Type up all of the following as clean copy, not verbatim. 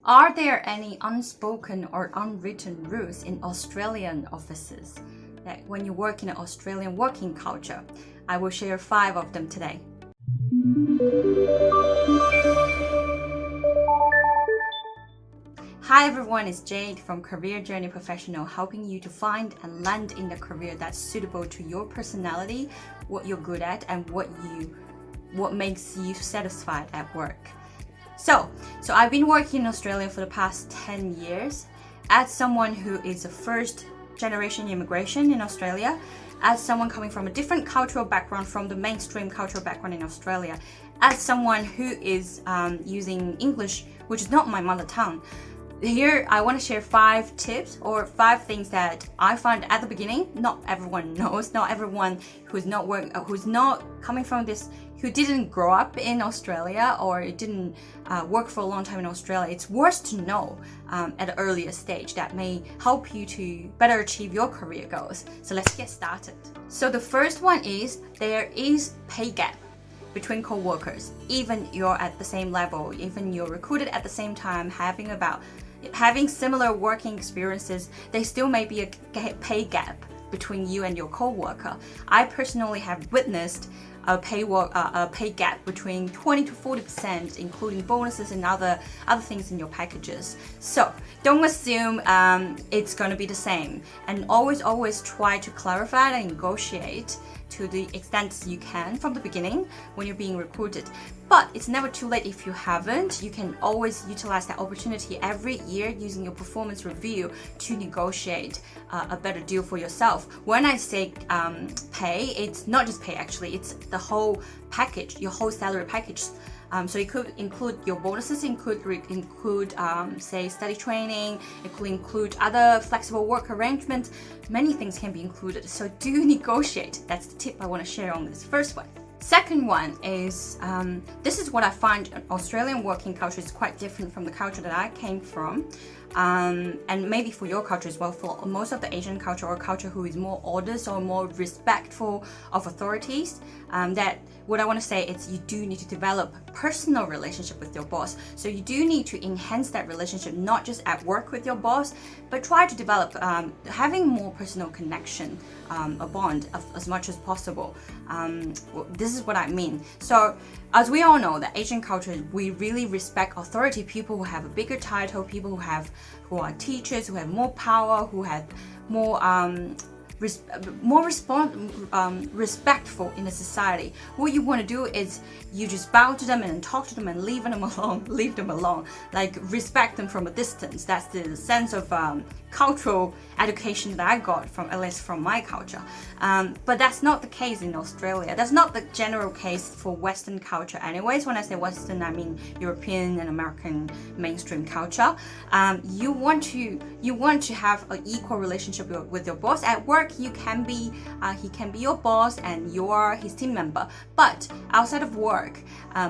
Are there any unspoken or unwritten rules in Australian offices that when you work in an Australian working culture? I will share 5 of them today. Hi everyone, it's Jade from Career Journey Professional, helping you to find and land in a career that's suitable to your personality, what you're good at, and what makes you satisfied at work. So I've been working in Australia for the past 10 years as someone who is a first generation immigration in Australia, as someone coming from a different cultural background from the mainstream cultural background in Australia, as someone who is using English, which is not my mother tongue. Here, I want to share 5 tips or 5 things that I found at the beginning. Not everyone knows, not everyone who's not coming from this, who didn't grow up in Australia or didn't work for a long time in Australia. It's worth to know at an earlier stage that may help you to better achieve your career goals. So let's get started. So the first one is there is pay gap between co-workers. Even you're at the same level, even you're recruited at the same time, having similar working experiences, there still may be a pay gap between you and your co-worker. I personally have witnessed a pay gap between 20 to 40%, including bonuses and other things in your packages. So don't assume it's going to be the same, and always try to clarify and negotiate to the extent you can from the beginning when you're being recruited. But it's never too late if you haven't. You can always utilize that opportunity every year using your performance review to negotiate a better deal for yourself. When I say pay, it's not just pay actually, it's the whole package, your whole salary package. So it could include your bonuses, include say study training, it could include other flexible work arrangements. Many things can be included, so do negotiate. That's the tip I want to share on this first one. Second one is, this is what I find Australian working culture is quite different from the culture that I came from. And maybe for your culture as well, for most of the Asian culture or culture who is more orders or more respectful of authorities, that what I want to say is you do need to develop personal relationship with your boss. So you do need to enhance that relationship, not just at work with your boss, but try to develop having more personal connection, a bond as much as possible. This is what I mean. So as we all know, the Asian culture, we really respect authority, people who have a bigger title, people who are teachers, who have more power, who have more respectful in the society. What you want to do is you just bow to them and talk to them and leave them alone. Like respect them from a distance. That's the sense of cultural education that I got from, at least from my culture. But that's not the case in Australia. That's not the general case for Western culture anyways. When I say Western, I mean European and American mainstream culture. You want to have an equal relationship with your boss. At work, he can be your boss and you're his team member. But outside of work,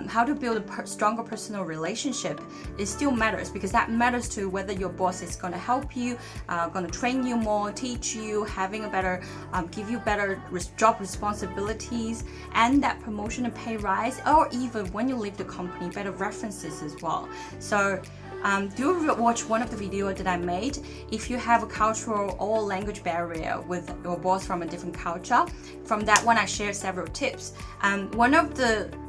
how to build a stronger personal relationship, it still matters, because that matters to whether your boss is going to help you, going to train you more, teach you, having a better, give you better job responsibilities and that promotion and pay rise, or even when you leave the company, better references as well. So do watch one of the videos that I made. If you have a cultural or language barrier with your boss from a different culture, from that one I shared several tips.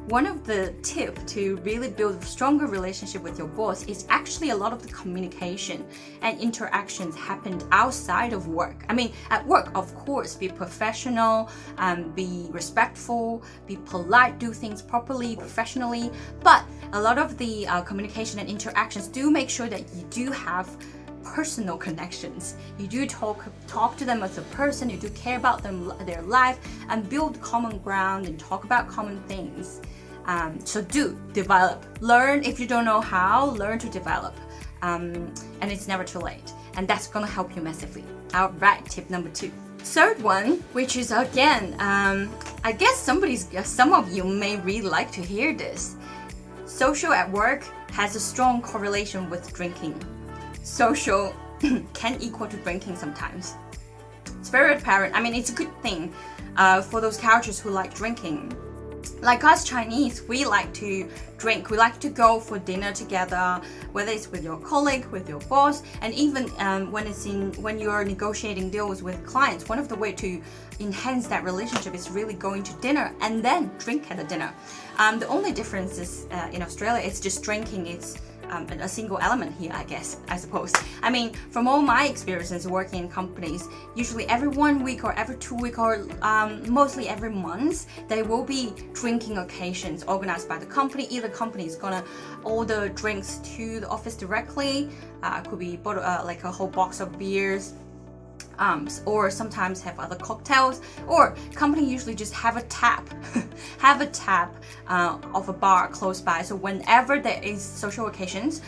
One of the tips to really build a stronger relationship with your boss is actually a lot of the communication and interactions happened outside of work. I mean, at work, of course, be professional, be respectful, be polite, do things properly, professionally. But a lot of the communication and interactions do make sure that you do have personal connections. You do talk to them as a person, you do care about them, their life, and build common ground and talk about common things. So do develop, learn. If you don't know how, learn to develop, and it's never too late, and that's gonna help you massively. All right, tip number 2. Third one, which is again, I guess some of you may really like to hear this. Social at work has a strong correlation with drinking. Social can equal to drinking sometimes. It's very apparent. I mean, it's a good thing for those cultures who like drinking. Like us Chinese, we like to drink, we like to go for dinner together, whether it's with your colleague, with your boss, and even when you're negotiating deals with clients, one of the way to enhance that relationship is really going to dinner and then drink at the dinner. The only difference is in Australia, it's just drinking, it's a single element here, I suppose. I mean, from all my experiences working in companies, usually every 1 week or every 2 weeks or mostly every month, there will be drinking occasions organized by the company. Either company is gonna order drinks to the office directly, could be like a whole box of beers, or sometimes have other cocktails, or company usually just have a tap of a bar close by. So whenever there is social occasions,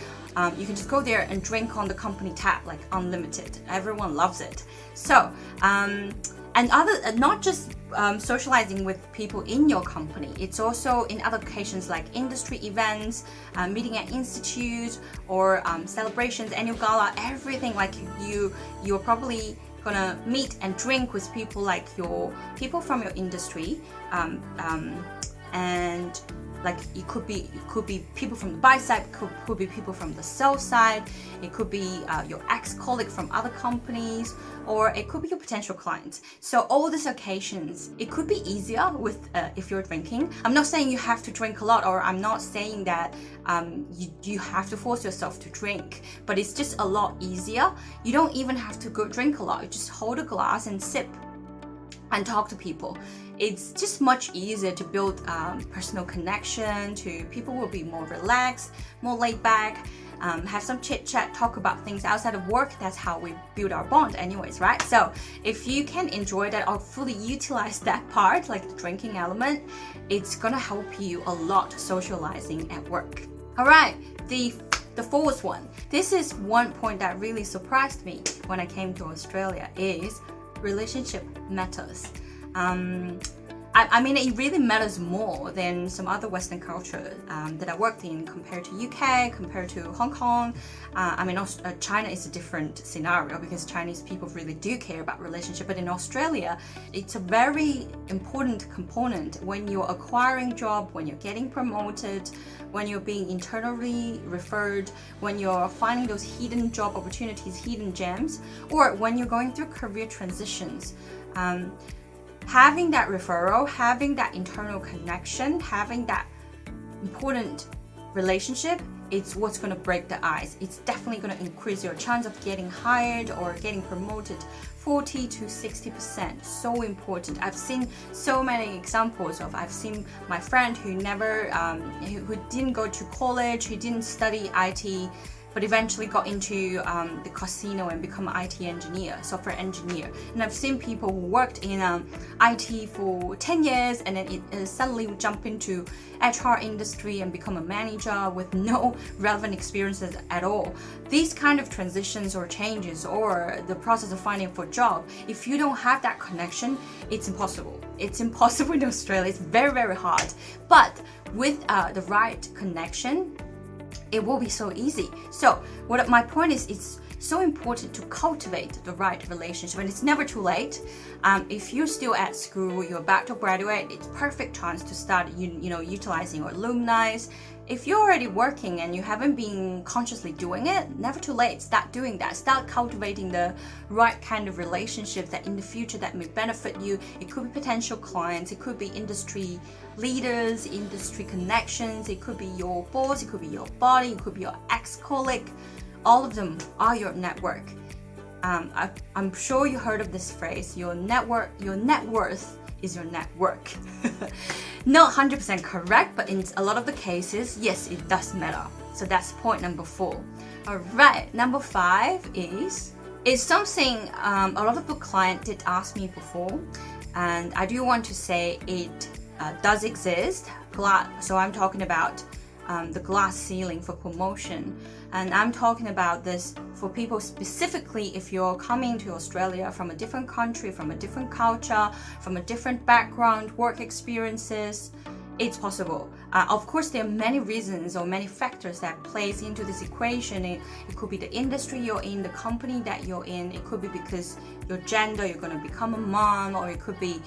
you can just go there and drink on the company tap, like unlimited. Everyone loves it. So not just socializing with people in your company, it's also in other occasions like industry events, meeting at institute, or celebrations, annual gala, everything. Like you're probably gonna meet and drink with people like your people from your industry, and like it could be people from the buy side, could be people from the sell side, it could be your ex-colleague from other companies, or it could be your potential clients. So all these occasions, it could be easier with if you're drinking. I'm not saying you have to drink a lot, or I'm not saying that you have to force yourself to drink, but it's just a lot easier. You don't even have to go drink a lot. You just hold a glass and sip and talk to people. It's just much easier to build personal connection to people. Will be more relaxed, more laid back, have some chit chat, talk about things outside of work. That's how we build our bond anyways, right? So if you can enjoy that or fully utilize that part, like the drinking element, it's gonna help you a lot socializing at work. All right, the fourth one. This is one point that really surprised me when I came to Australia, is relationship matters. I mean, it really matters more than some other Western culture that I worked in, compared to UK, compared to Hong Kong. I mean, China is a different scenario because Chinese people really do care about relationship. But in Australia, it's a very important component when you're acquiring job, when you're getting promoted, when you're being internally referred, when you're finding those hidden job opportunities, hidden gems, or when you're going through career transitions. Having that referral, having that internal connection, having that important relationship, it's what's going to break the ice. It's definitely going to increase your chance of getting hired or getting promoted 40 to 60%. So important. I've seen so many examples of, I've seen my friend who who didn't go to college, who didn't study IT, but eventually got into the casino and become an IT engineer, software engineer. And I've seen people who worked in IT for 10 years and then it suddenly jump into HR industry and become a manager with no relevant experiences at all. These kind of transitions or changes, or the process of finding for a job, if you don't have that connection, it's impossible. It's impossible in Australia. It's very, very hard. But with the right connection, it will be so easy. So my point is, it's so important to cultivate the right relationship, and it's never too late. If you're still at school, you're about to graduate, it's perfect chance to start utilizing your alumni. If you're already working and you haven't been consciously doing it, never too late. Start doing that. Start cultivating the right kind of relationship that in the future that may benefit you. It could be potential clients, it could be industry leaders, industry connections, it could be your boss, it could be your body, it could be your ex-colleague. All of them are your network. I'm sure you heard of this phrase, your net worth is your network. Not 100% correct, but in a lot of the cases, yes, it does matter. So that's point number 4. All right, number 5 is something a lot of the client did ask me before, and I do want to say it does exist. So I'm talking about the glass ceiling for promotion. And I'm talking about this for people specifically if you're coming to Australia from a different country, from a different culture, from a different background, work experiences. it's possible. Of course, there are many reasons or many factors that plays into this equation. It could be the industry you're in, the company that you're in. It could be because your gender, you're going to become a mom, or it could be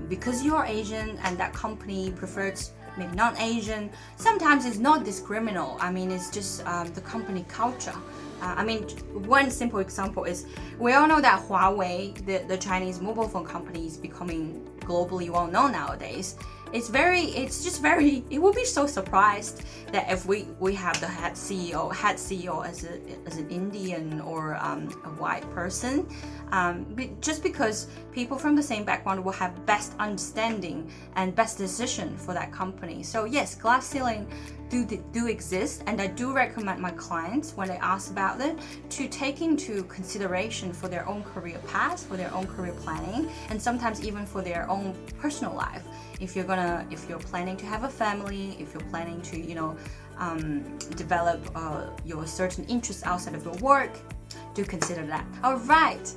because you're Asian and that company prefers maybe non-Asian. Sometimes it's not discriminal. I mean, it's just the company culture. One simple example is we all know that Huawei, the Chinese mobile phone company, is becoming globally well known nowadays. It will be so surprised that if we have the head CEO as an Indian or a white person, just because people from the same background will have best understanding and best decision for that company. So yes, glass ceiling do exist, and I do recommend my clients, when they ask about it, to take into consideration for their own career path, for their own career planning, and sometimes even for their own personal life. If you're planning to have a family, if you're planning to develop your certain interests outside of your work, do consider that. All right.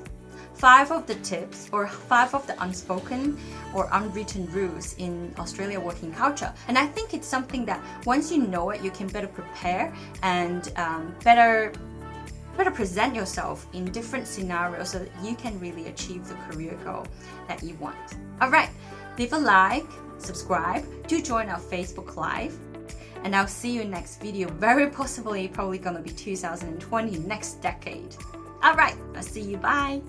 5 of the tips, or 5 of the unspoken or unwritten rules in Australia working culture. And I think it's something that once you know it, you can better prepare and better present yourself in different scenarios so that you can really achieve the career goal that you want. All right, leave a like, subscribe, do join our Facebook Live, and I'll see you in next video. Very possibly, probably gonna be 2020, next decade. All right, I'll see you. Bye.